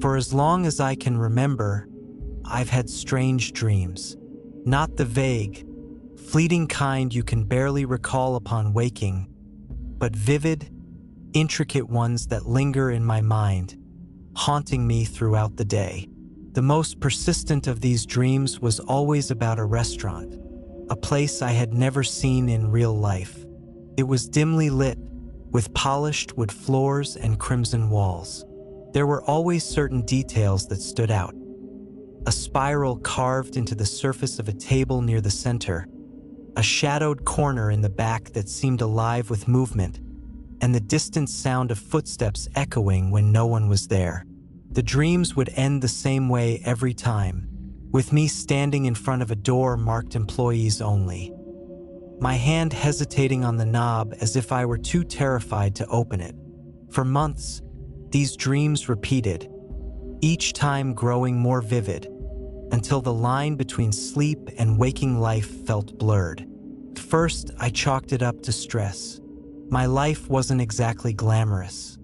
For as long as I can remember, I've had strange dreams. Not the vague, fleeting kind you can barely recall upon waking, but vivid, intricate ones that linger in my mind, haunting me throughout the day. The most persistent of these dreams was always about a restaurant, a place I had never seen in real life. It was dimly lit, with polished wood floors and crimson walls. There were always certain details that stood out. A spiral carved into the surface of a table near the center, a shadowed corner in the back that seemed alive with movement, and the distant sound of footsteps echoing when no one was there. The dreams would end the same way every time, with me standing in front of a door marked employees only, my hand hesitating on the knob as if I were too terrified to open it. For months, these dreams repeated, each time growing more vivid, until the line between sleep and waking life felt blurred. At first, I chalked it up to stress. My life wasn't exactly glamorous.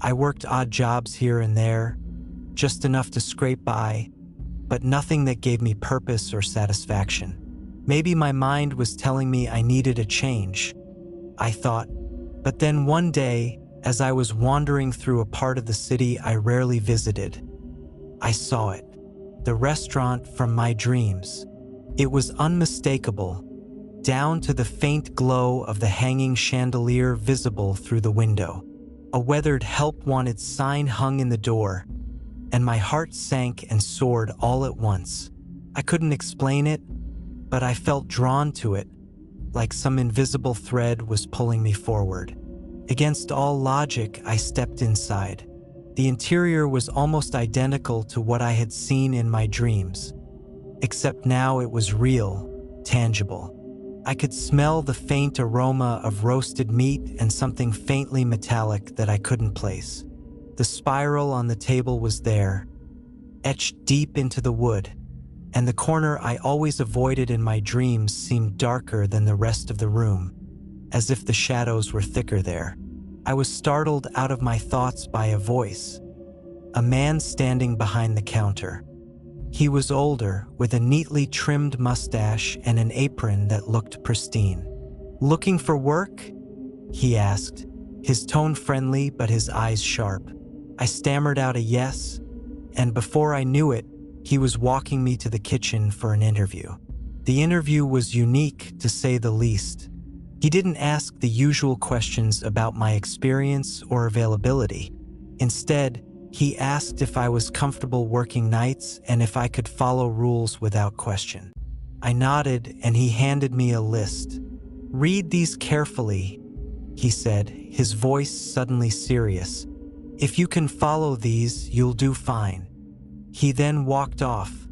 I worked odd jobs here and there, just enough to scrape by, but nothing that gave me purpose or satisfaction. Maybe my mind was telling me I needed a change, I thought. But then one day, as I was wandering through a part of the city I rarely visited, I saw it. The restaurant from my dreams. It was unmistakable, down to the faint glow of the hanging chandelier visible through the window. A weathered "Help Wanted" sign hung in the door, and my heart sank and soared all at once. I couldn't explain it, but I felt drawn to it, like some invisible thread was pulling me forward. Against all logic, I stepped inside. The interior was almost identical to what I had seen in my dreams, except now it was real, tangible. I could smell the faint aroma of roasted meat and something faintly metallic that I couldn't place. The spiral on the table was there, etched deep into the wood, and the corner I always avoided in my dreams seemed darker than the rest of the room, as if the shadows were thicker there. I was startled out of my thoughts by a voice, a man standing behind the counter. He was older, with a neatly trimmed mustache and an apron that looked pristine. "Looking for work?" he asked, his tone friendly but his eyes sharp. I stammered out a yes, and before I knew it, he was walking me to the kitchen for an interview. The interview was unique, to say the least. He didn't ask the usual questions about my experience or availability. Instead, he asked if I was comfortable working nights and if I could follow rules without question. I nodded and he handed me a list. "Read these carefully," he said, his voice suddenly serious. "If you can follow these, you'll do fine." He then walked off,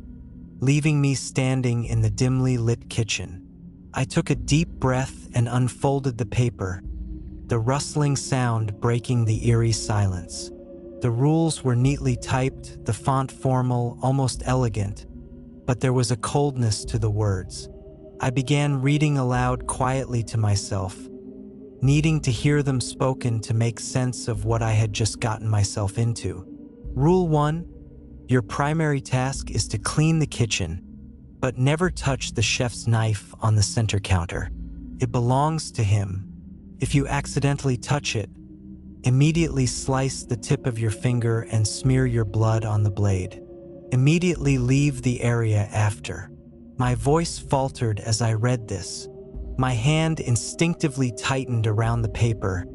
leaving me standing in the dimly lit kitchen. I took a deep breath and unfolded the paper, the rustling sound breaking the eerie silence. The rules were neatly typed, the font formal, almost elegant, but there was a coldness to the words. I began reading aloud quietly to myself, needing to hear them spoken to make sense of what I had just gotten myself into. Rule 1: your primary task is to clean the kitchen, but never touch the chef's knife on the center counter. It belongs to him. If you accidentally touch it, immediately slice the tip of your finger and smear your blood on the blade. Immediately leave the area after. My voice faltered as I read this. My hand instinctively tightened around the paper,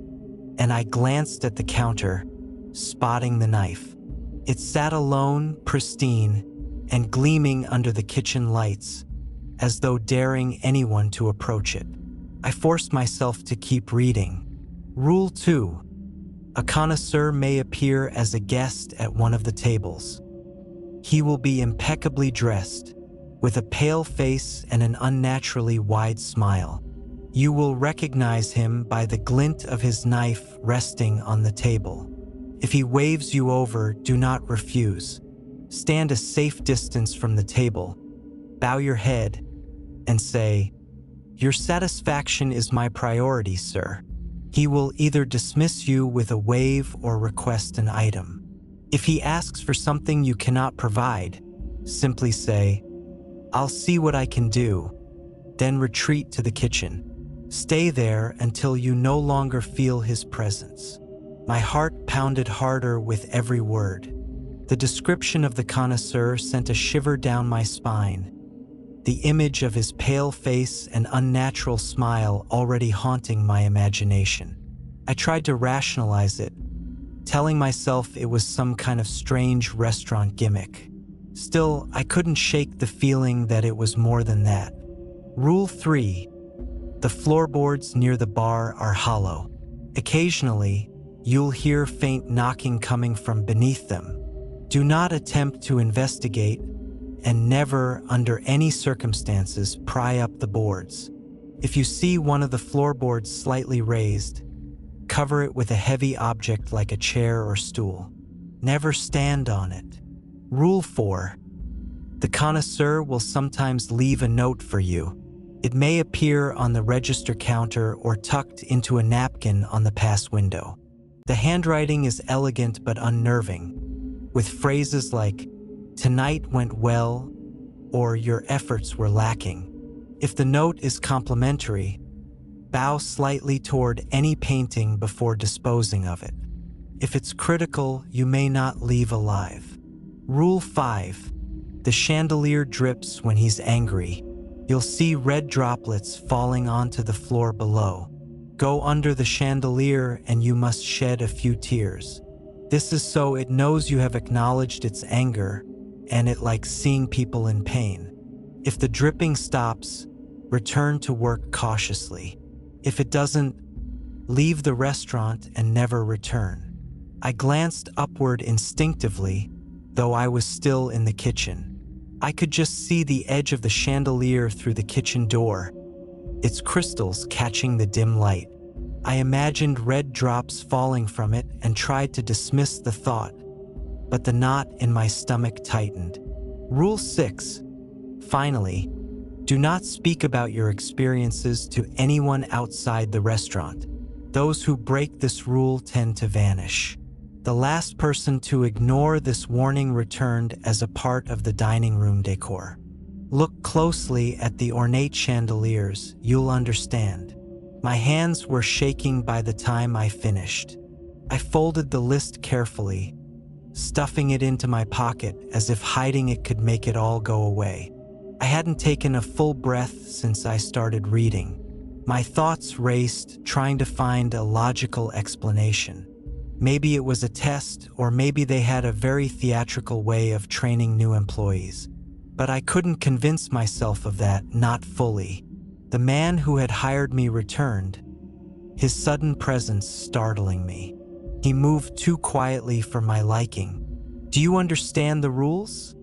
and I glanced at the counter, spotting the knife. It sat alone, pristine, and gleaming under the kitchen lights, as though daring anyone to approach it. I forced myself to keep reading. Rule 2: a connoisseur may appear as a guest at one of the tables. He will be impeccably dressed, with a pale face and an unnaturally wide smile. You will recognize him by the glint of his knife resting on the table. If he waves you over, do not refuse. Stand a safe distance from the table, bow your head, and say, "Your satisfaction is my priority, sir." He will either dismiss you with a wave or request an item. If he asks for something you cannot provide, simply say, "I'll see what I can do," then retreat to the kitchen. Stay there until you no longer feel his presence. My heart pounded harder with every word. The description of the connoisseur sent a shiver down my spine, the image of his pale face and unnatural smile already haunting my imagination. I tried to rationalize it, telling myself it was some kind of strange restaurant gimmick. Still, I couldn't shake the feeling that it was more than that. Rule 3. The floorboards near the bar are hollow. Occasionally, you'll hear faint knocking coming from beneath them. Do not attempt to investigate, and never, under any circumstances, pry up the boards. If you see one of the floorboards slightly raised, cover it with a heavy object like a chair or stool. Never stand on it. Rule 4. The connoisseur will sometimes leave a note for you. It may appear on the register counter or tucked into a napkin on the pass window. The handwriting is elegant but unnerving, with phrases like, "Tonight went well," or "Your efforts were lacking." If the note is complimentary, bow slightly toward any painting before disposing of it. If it's critical, you may not leave alive. Rule 5. The chandelier drips when he's angry. You'll see red droplets falling onto the floor below. Go under the chandelier and you must shed a few tears. This is so it knows you have acknowledged its anger, and it likes seeing people in pain. If the dripping stops, return to work cautiously. If it doesn't, leave the restaurant and never return. I glanced upward instinctively, though I was still in the kitchen. I could just see the edge of the chandelier through the kitchen door, its crystals catching the dim light. I imagined red drops falling from it and tried to dismiss the thought, but the knot in my stomach tightened. Rule 6. Finally, do not speak about your experiences to anyone outside the restaurant. Those who break this rule tend to vanish. The last person to ignore this warning returned as a part of the dining room decor. Look closely at the ornate chandeliers, you'll understand. My hands were shaking by the time I finished. I folded the list carefully, stuffing it into my pocket as if hiding it could make it all go away. I hadn't taken a full breath since I started reading. My thoughts raced, trying to find a logical explanation. Maybe it was a test, or maybe they had a very theatrical way of training new employees. But I couldn't convince myself of that, not fully. The man who had hired me returned, his sudden presence startling me. He moved too quietly for my liking. "Do you understand the rules?"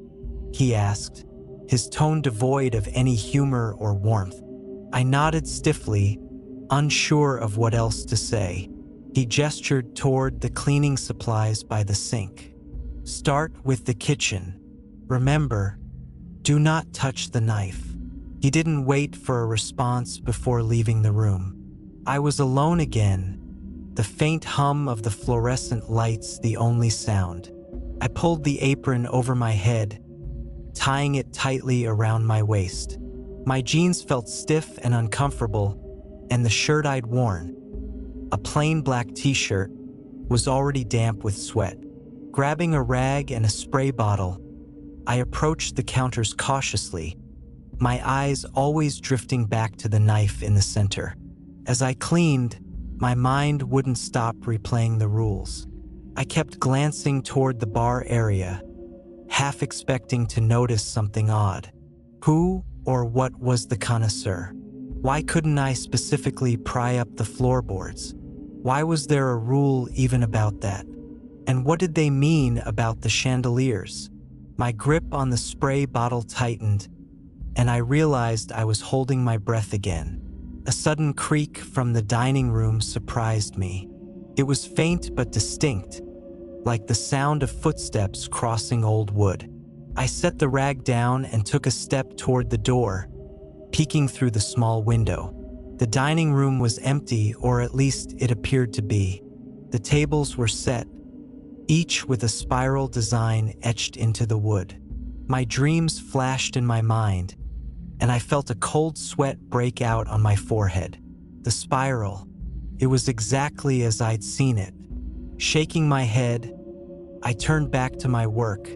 he asked, his tone devoid of any humor or warmth. I nodded stiffly, unsure of what else to say. He gestured toward the cleaning supplies by the sink. "Start with the kitchen. Remember, do not touch the knife." He didn't wait for a response before leaving the room. I was alone again, the faint hum of the fluorescent lights the only sound. I pulled the apron over my head, tying it tightly around my waist. My jeans felt stiff and uncomfortable, and the shirt I'd worn, a plain black t-shirt, was already damp with sweat. Grabbing a rag and a spray bottle, I approached the counters cautiously, my eyes always drifting back to the knife in the center. As I cleaned, my mind wouldn't stop replaying the rules. I kept glancing toward the bar area, half expecting to notice something odd. Who or what was the connoisseur? Why couldn't I specifically pry up the floorboards? Why was there a rule even about that? And what did they mean about the chandeliers? My grip on the spray bottle tightened, and I realized I was holding my breath again. A sudden creak from the dining room surprised me. It was faint but distinct, like the sound of footsteps crossing old wood. I set the rag down and took a step toward the door, peeking through the small window. The dining room was empty, or at least it appeared to be. The tables were set, each with a spiral design etched into the wood. My dreams flashed in my mind, and I felt a cold sweat break out on my forehead. The spiral, it was exactly as I'd seen it. Shaking my head, I turned back to my work,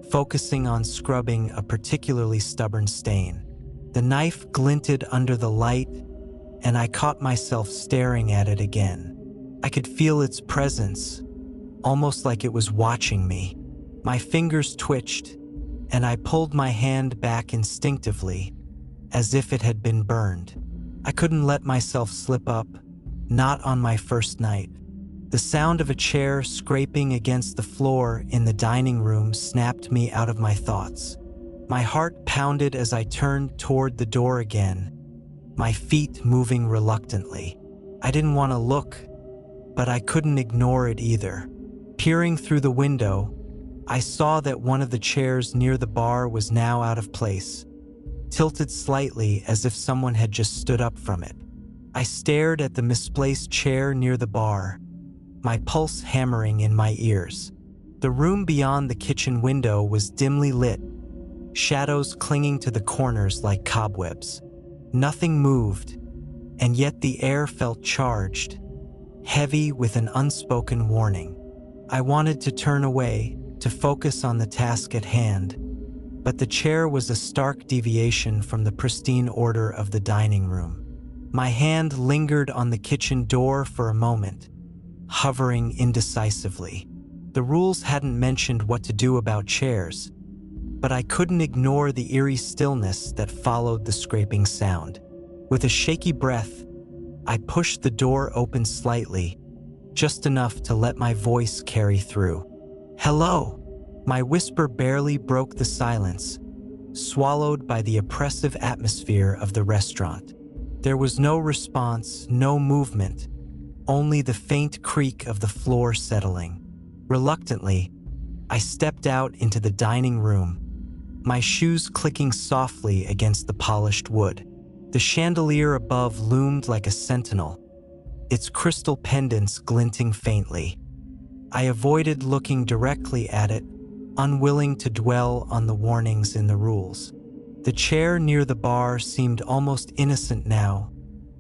focusing on scrubbing a particularly stubborn stain. The knife glinted under the light, and I caught myself staring at it again. I could feel its presence, almost like it was watching me. My fingers twitched, and I pulled my hand back instinctively, as if it had been burned. I couldn't let myself slip up, not on my first night. The sound of a chair scraping against the floor in the dining room snapped me out of my thoughts. My heart pounded as I turned toward the door again, my feet moving reluctantly. I didn't want to look, but I couldn't ignore it either. Peering through the window, I saw that one of the chairs near the bar was now out of place, tilted slightly as if someone had just stood up from it. I stared at the misplaced chair near the bar, my pulse hammering in my ears. The room beyond the kitchen window was dimly lit, shadows clinging to the corners like cobwebs. Nothing moved, and yet the air felt charged, heavy with an unspoken warning. I wanted to turn away, to focus on the task at hand, but the chair was a stark deviation from the pristine order of the dining room. My hand lingered on the kitchen door for a moment, hovering indecisively. The rules hadn't mentioned what to do about chairs, but I couldn't ignore the eerie stillness that followed the scraping sound. With a shaky breath, I pushed the door open slightly, just enough to let my voice carry through. "Hello!" My whisper barely broke the silence, swallowed by the oppressive atmosphere of the restaurant. There was no response, no movement, only the faint creak of the floor settling. Reluctantly, I stepped out into the dining room, my shoes clicking softly against the polished wood. The chandelier above loomed like a sentinel, its crystal pendants glinting faintly. I avoided looking directly at it, unwilling to dwell on the warnings in the rules. The chair near the bar seemed almost innocent now,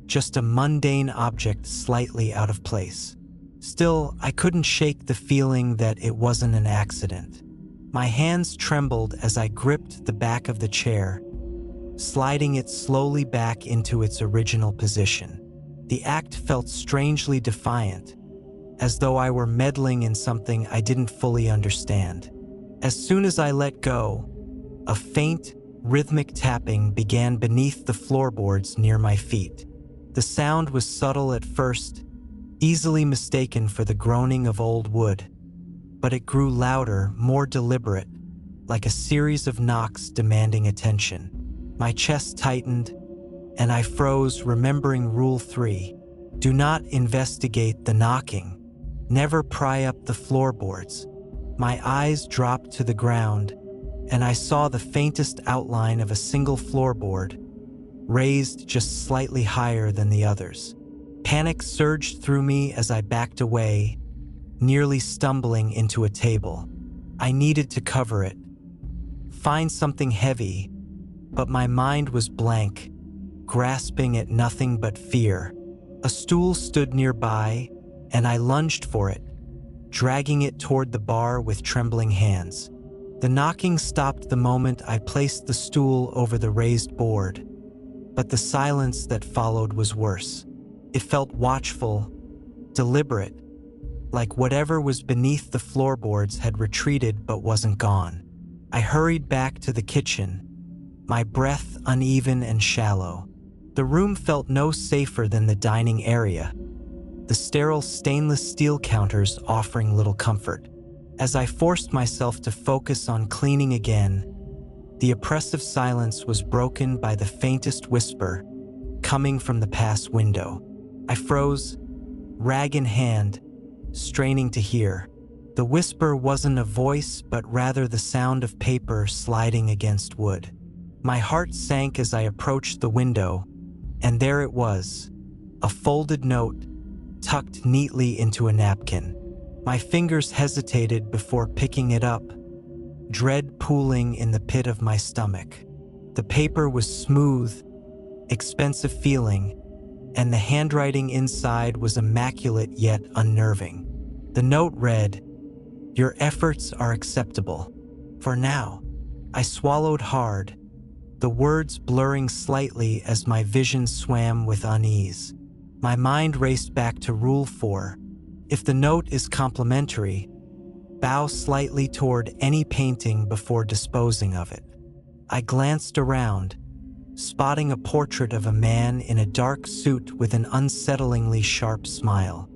just a mundane object slightly out of place. Still, I couldn't shake the feeling that it wasn't an accident. My hands trembled as I gripped the back of the chair, sliding it slowly back into its original position. The act felt strangely defiant, as though I were meddling in something I didn't fully understand. As soon as I let go, a faint, rhythmic tapping began beneath the floorboards near my feet. The sound was subtle at first, easily mistaken for the groaning of old wood, but it grew louder, more deliberate, like a series of knocks demanding attention. My chest tightened, and I froze, remembering Rule 3. Do not investigate the knocking. Never pry up the floorboards. My eyes dropped to the ground, and I saw the faintest outline of a single floorboard, raised just slightly higher than the others. Panic surged through me as I backed away, nearly stumbling into a table. I needed to cover it, find something heavy, but my mind was blank, grasping at nothing but fear. A stool stood nearby, and I lunged for it, dragging it toward the bar with trembling hands. The knocking stopped the moment I placed the stool over the raised board, but the silence that followed was worse. It felt watchful, deliberate, like whatever was beneath the floorboards had retreated but wasn't gone. I hurried back to the kitchen, my breath uneven and shallow. The room felt no safer than the dining area, the sterile stainless steel counters offering little comfort. As I forced myself to focus on cleaning again, the oppressive silence was broken by the faintest whisper coming from the pass window. I froze, rag in hand, straining to hear. The whisper wasn't a voice, but rather the sound of paper sliding against wood. My heart sank as I approached the window, and there it was, a folded note tucked neatly into a napkin. My fingers hesitated before picking it up, dread pooling in the pit of my stomach. The paper was smooth, expensive feeling, and the handwriting inside was immaculate yet unnerving. The note read, "Your efforts are acceptable. For now." I swallowed hard, the words blurring slightly as my vision swam with unease. My mind raced back to Rule 4. If the note is complimentary, bow slightly toward any painting before disposing of it. I glanced around, spotting a portrait of a man in a dark suit with an unsettlingly sharp smile.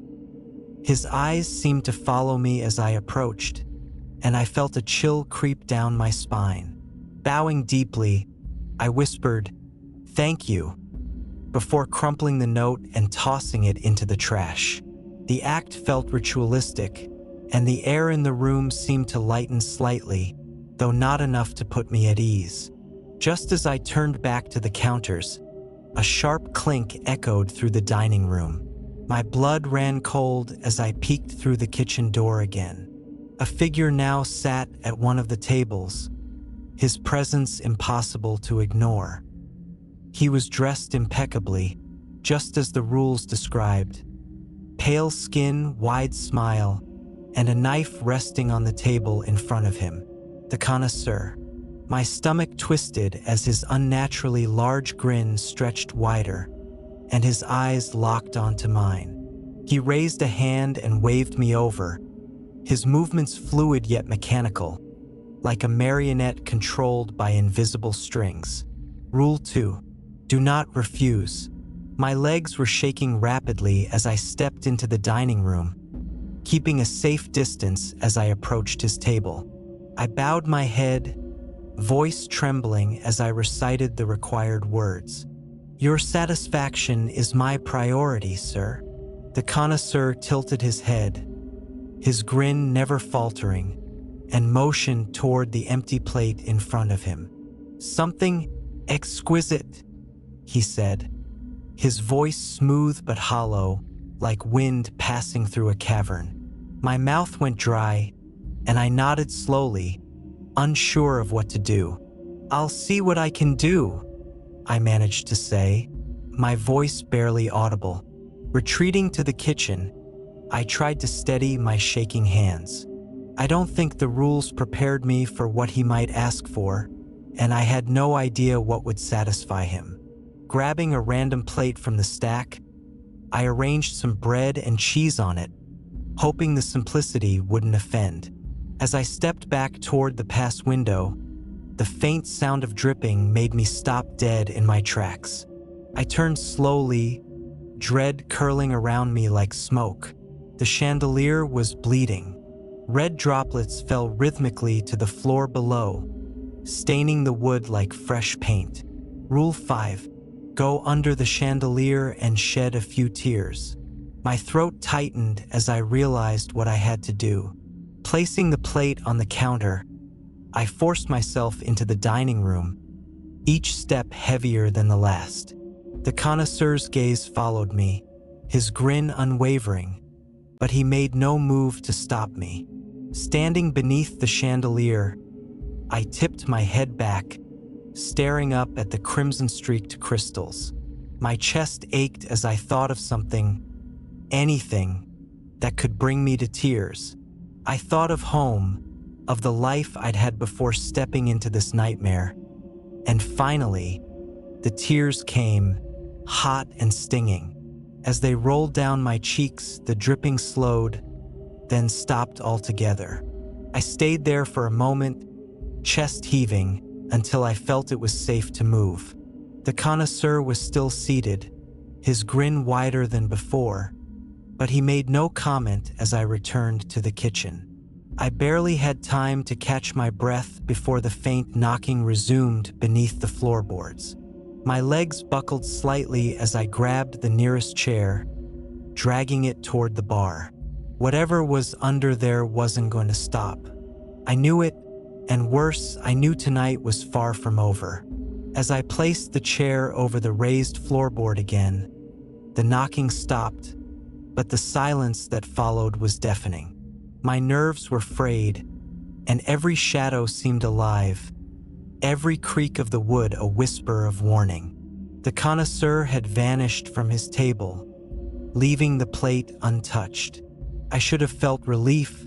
His eyes seemed to follow me as I approached, and I felt a chill creep down my spine. Bowing deeply, I whispered, "Thank you," before crumpling the note and tossing it into the trash. The act felt ritualistic, and the air in the room seemed to lighten slightly, though not enough to put me at ease. Just as I turned back to the counters, a sharp clink echoed through the dining room. My blood ran cold as I peeked through the kitchen door again. A figure now sat at one of the tables, his presence impossible to ignore. He was dressed impeccably, just as the rules described. Pale skin, wide smile, and a knife resting on the table in front of him. The connoisseur. My stomach twisted as his unnaturally large grin stretched wider, and his eyes locked onto mine. He raised a hand and waved me over, his movements fluid yet mechanical, like a marionette controlled by invisible strings. Rule 2. Do not refuse. My legs were shaking rapidly as I stepped into the dining room, keeping a safe distance as I approached his table. I bowed my head, voice trembling as I recited the required words. "Your satisfaction is my priority, sir." The connoisseur tilted his head, his grin never faltering, and motioned toward the empty plate in front of him. "Something exquisite," he said, his voice smooth but hollow, like wind passing through a cavern. My mouth went dry, and I nodded slowly, unsure of what to do. "I'll see what I can do," I managed to say, my voice barely audible. Retreating to the kitchen, I tried to steady my shaking hands. I don't think the rules prepared me for what he might ask for, and I had no idea what would satisfy him. Grabbing a random plate from the stack, I arranged some bread and cheese on it, hoping the simplicity wouldn't offend. As I stepped back toward the past window, the faint sound of dripping made me stop dead in my tracks. I turned slowly, dread curling around me like smoke. The chandelier was bleeding. Red droplets fell rhythmically to the floor below, staining the wood like fresh paint. Rule 5. Go under the chandelier and shed a few tears. My throat tightened as I realized what I had to do. Placing the plate on the counter, I forced myself into the dining room, each step heavier than the last. The connoisseur's gaze followed me, his grin unwavering, but he made no move to stop me. Standing beneath the chandelier, I tipped my head back, staring up at the crimson-streaked crystals. My chest ached as I thought of something, anything, that could bring me to tears. I thought of home, of the life I'd had before stepping into this nightmare. And finally, the tears came, hot and stinging. As they rolled down my cheeks, the dripping slowed, then stopped altogether. I stayed there for a moment, chest heaving, until I felt it was safe to move. The connoisseur was still seated, his grin wider than before, but he made no comment as I returned to the kitchen. I barely had time to catch my breath before the faint knocking resumed beneath the floorboards. My legs buckled slightly as I grabbed the nearest chair, dragging it toward the bar. Whatever was under there wasn't going to stop. I knew it, and worse, I knew tonight was far from over. As I placed the chair over the raised floorboard again, the knocking stopped, but the silence that followed was deafening. My nerves were frayed, and every shadow seemed alive, every creak of the wood a whisper of warning. The connoisseur had vanished from his table, leaving the plate untouched. I should have felt relief,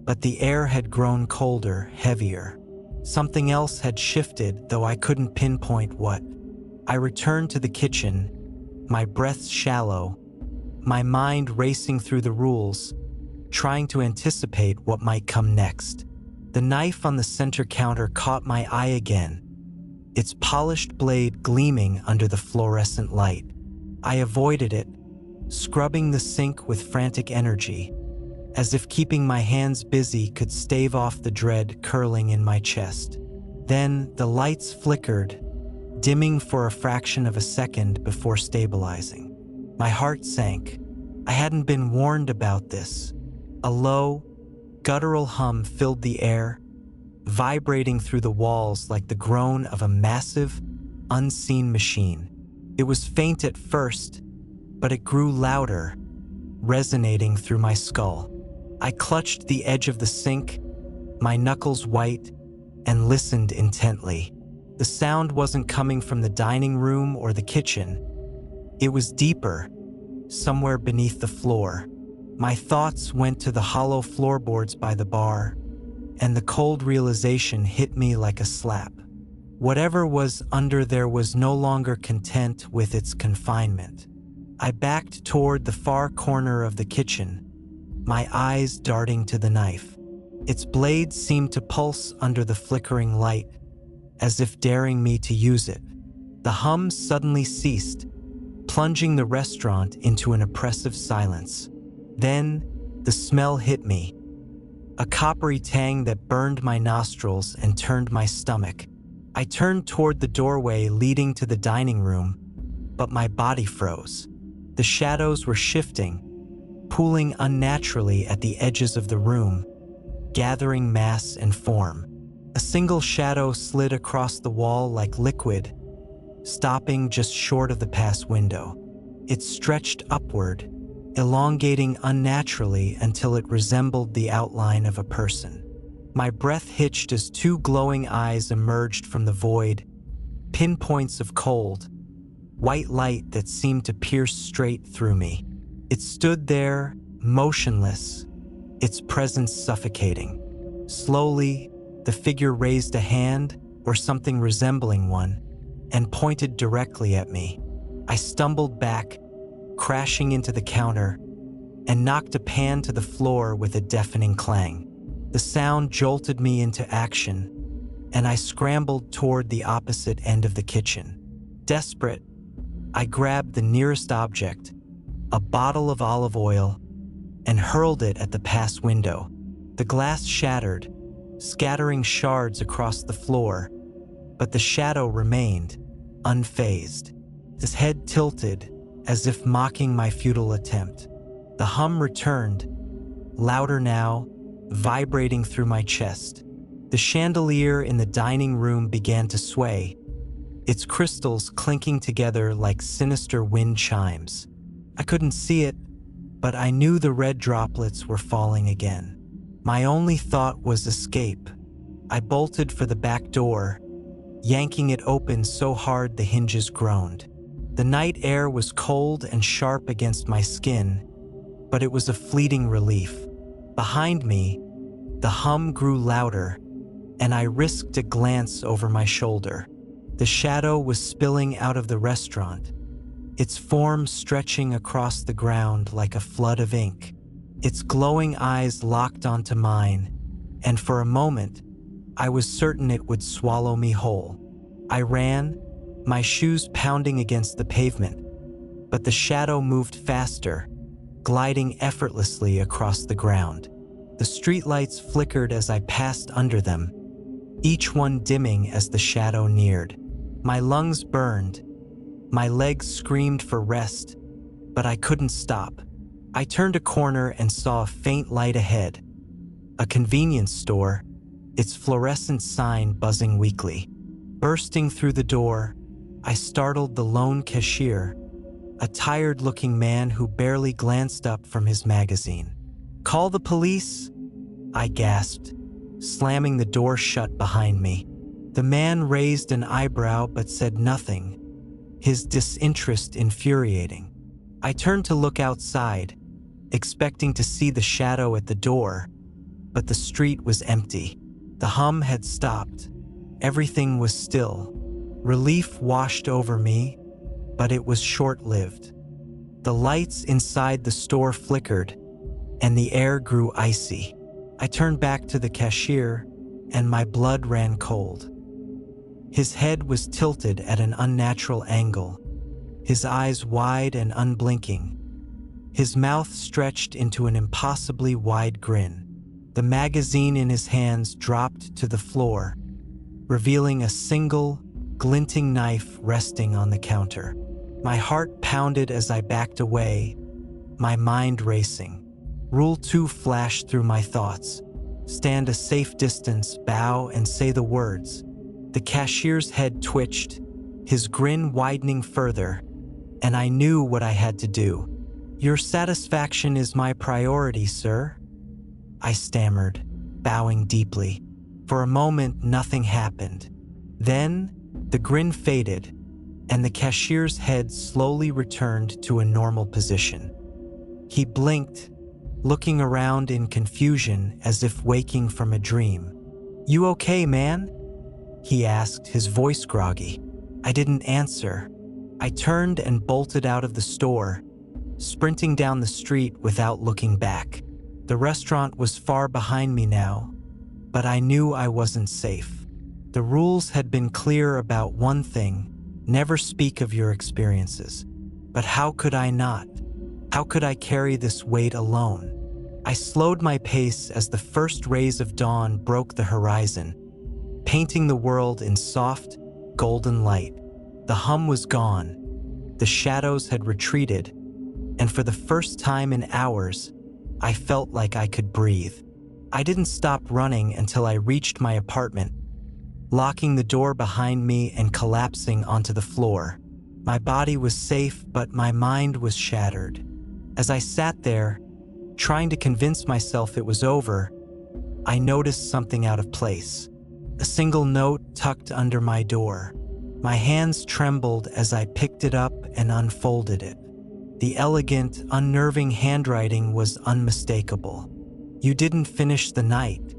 but the air had grown colder, heavier. Something else had shifted, though I couldn't pinpoint what. I returned to the kitchen, my breath shallow, my mind racing through the rules, trying to anticipate what might come next. The knife on the center counter caught my eye again, its polished blade gleaming under the fluorescent light. I avoided it, scrubbing the sink with frantic energy, as if keeping my hands busy could stave off the dread curling in my chest. Then the lights flickered, dimming for a fraction of a second before stabilizing. My heart sank. I hadn't been warned about this. A low, guttural hum filled the air, vibrating through the walls like the groan of a massive, unseen machine. It was faint at first, but it grew louder, resonating through my skull. I clutched the edge of the sink, my knuckles white, and listened intently. The sound wasn't coming from the dining room or the kitchen. It was deeper, somewhere beneath the floor. My thoughts went to the hollow floorboards by the bar, and the cold realization hit me like a slap. Whatever was under there was no longer content with its confinement. I backed toward the far corner of the kitchen, my eyes darting to the knife. Its blade seemed to pulse under the flickering light, as if daring me to use it. The hum suddenly ceased, plunging the restaurant into an oppressive silence. Then, the smell hit me, a coppery tang that burned my nostrils and turned my stomach. I turned toward the doorway leading to the dining room, but my body froze. The shadows were shifting, pooling unnaturally at the edges of the room, gathering mass and form. A single shadow slid across the wall like liquid, stopping just short of the pass window. It stretched upward, elongating unnaturally until it resembled the outline of a person. My breath hitched as two glowing eyes emerged from the void, pinpoints of cold, white light that seemed to pierce straight through me. It stood there, motionless, its presence suffocating. Slowly, the figure raised a hand, or something resembling one, and pointed directly at me. I stumbled back, crashing into the counter, and knocked a pan to the floor with a deafening clang. The sound jolted me into action, and I scrambled toward the opposite end of the kitchen. Desperate, I grabbed the nearest object, a bottle of olive oil, and hurled it at the pass window. The glass shattered, scattering shards across the floor, but the shadow remained, unfazed. His head tilted, as if mocking my futile attempt. The hum returned, louder now, vibrating through my chest. The chandelier in the dining room began to sway, its crystals clinking together like sinister wind chimes. I couldn't see it, but I knew the red droplets were falling again. My only thought was escape. I bolted for the back door, yanking it open so hard the hinges groaned. The night air was cold and sharp against my skin, but it was a fleeting relief. Behind me, the hum grew louder, and I risked a glance over my shoulder. The shadow was spilling out of the restaurant, its form stretching across the ground like a flood of ink. Its glowing eyes locked onto mine, and for a moment, I was certain it would swallow me whole. I ran, my shoes pounding against the pavement, but the shadow moved faster, gliding effortlessly across the ground. The streetlights flickered as I passed under them, each one dimming as the shadow neared. My lungs burned, my legs screamed for rest, but I couldn't stop. I turned a corner and saw a faint light ahead, a convenience store, its fluorescent sign buzzing weakly. Bursting through the door, I startled the lone cashier, a tired-looking man who barely glanced up from his magazine. "Call the police?" I gasped, slamming the door shut behind me. The man raised an eyebrow but said nothing, his disinterest infuriating. I turned to look outside, expecting to see the shadow at the door, but the street was empty. The hum had stopped. Everything was still. Relief washed over me, but it was short-lived. The lights inside the store flickered, and the air grew icy. I turned back to the cashier, and my blood ran cold. His head was tilted at an unnatural angle, his eyes wide and unblinking. His mouth stretched into an impossibly wide grin. The magazine in his hands dropped to the floor, revealing a single, glinting knife resting on the counter. My heart pounded as I backed away, my mind racing. Rule 2 flashed through my thoughts. Stand a safe distance, bow, and say the words. The cashier's head twitched, his grin widening further, and I knew what I had to do. Your satisfaction is my priority, sir, I stammered, bowing deeply. For a moment, nothing happened. Then, the grin faded, and the cashier's head slowly returned to a normal position. He blinked, looking around in confusion as if waking from a dream. You okay, man? He asked, his voice groggy. I didn't answer. I turned and bolted out of the store, sprinting down the street without looking back. The restaurant was far behind me now, but I knew I wasn't safe. The rules had been clear about one thing: never speak of your experiences. But how could I not? How could I carry this weight alone? I slowed my pace as the first rays of dawn broke the horizon, painting the world in soft, golden light. The hum was gone, the shadows had retreated, and for the first time in hours, I felt like I could breathe. I didn't stop running until I reached my apartment, locking the door behind me and collapsing onto the floor. My body was safe, but my mind was shattered. As I sat there, trying to convince myself it was over, I noticed something out of place. A single note tucked under my door. My hands trembled as I picked it up and unfolded it. The elegant, unnerving handwriting was unmistakable. You didn't finish the night.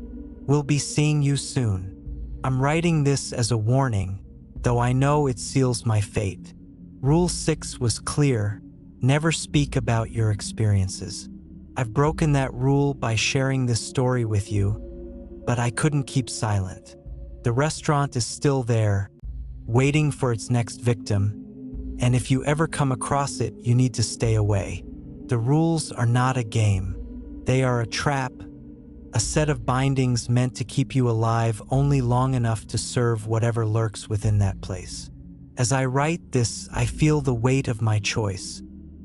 We'll be seeing you soon. I'm writing this as a warning, though I know it seals my fate. Rule 6 was clear: never speak about your experiences. I've broken that rule by sharing this story with you, but I couldn't keep silent. The restaurant is still there, waiting for its next victim, and if you ever come across it, you need to stay away. The rules are not a game. They are a trap, a set of bindings meant to keep you alive only long enough to serve whatever lurks within that place. As I write this, I feel the weight of my choice.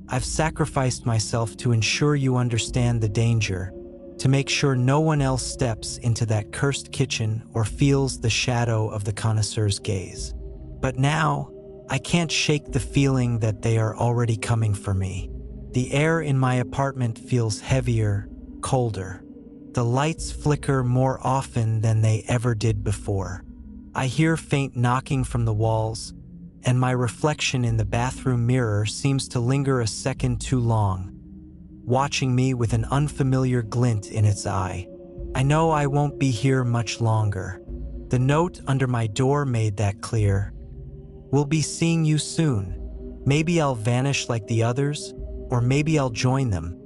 I've sacrificed myself to ensure you understand the danger, to make sure no one else steps into that cursed kitchen or feels the shadow of the connoisseur's gaze. But now, I can't shake the feeling that they are already coming for me. The air in my apartment feels heavier, colder. The lights flicker more often than they ever did before. I hear faint knocking from the walls, and my reflection in the bathroom mirror seems to linger a second too long, watching me with an unfamiliar glint in its eye. I know I won't be here much longer. The note under my door made that clear. We'll be seeing you soon. Maybe I'll vanish like the others, or maybe I'll join them.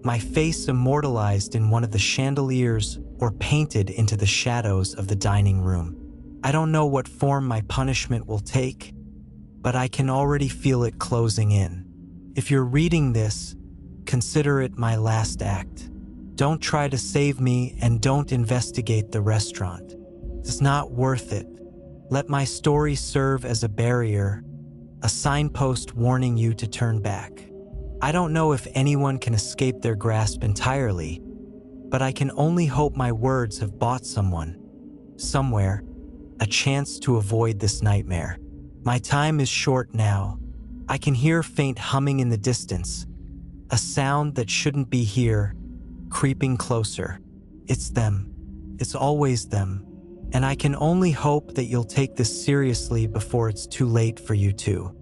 My face immortalized in one of the chandeliers or painted into the shadows of the dining room. I don't know what form my punishment will take, but I can already feel it closing in. If you're reading this, consider it my last act. Don't try to save me, and don't investigate the restaurant. It's not worth it. Let my story serve as a barrier, a signpost warning you to turn back. I don't know if anyone can escape their grasp entirely, but I can only hope my words have bought someone, somewhere, a chance to avoid this nightmare. My time is short now. I can hear faint humming in the distance, a sound that shouldn't be here, creeping closer. It's them. It's always them. And I can only hope that you'll take this seriously before it's too late for you to.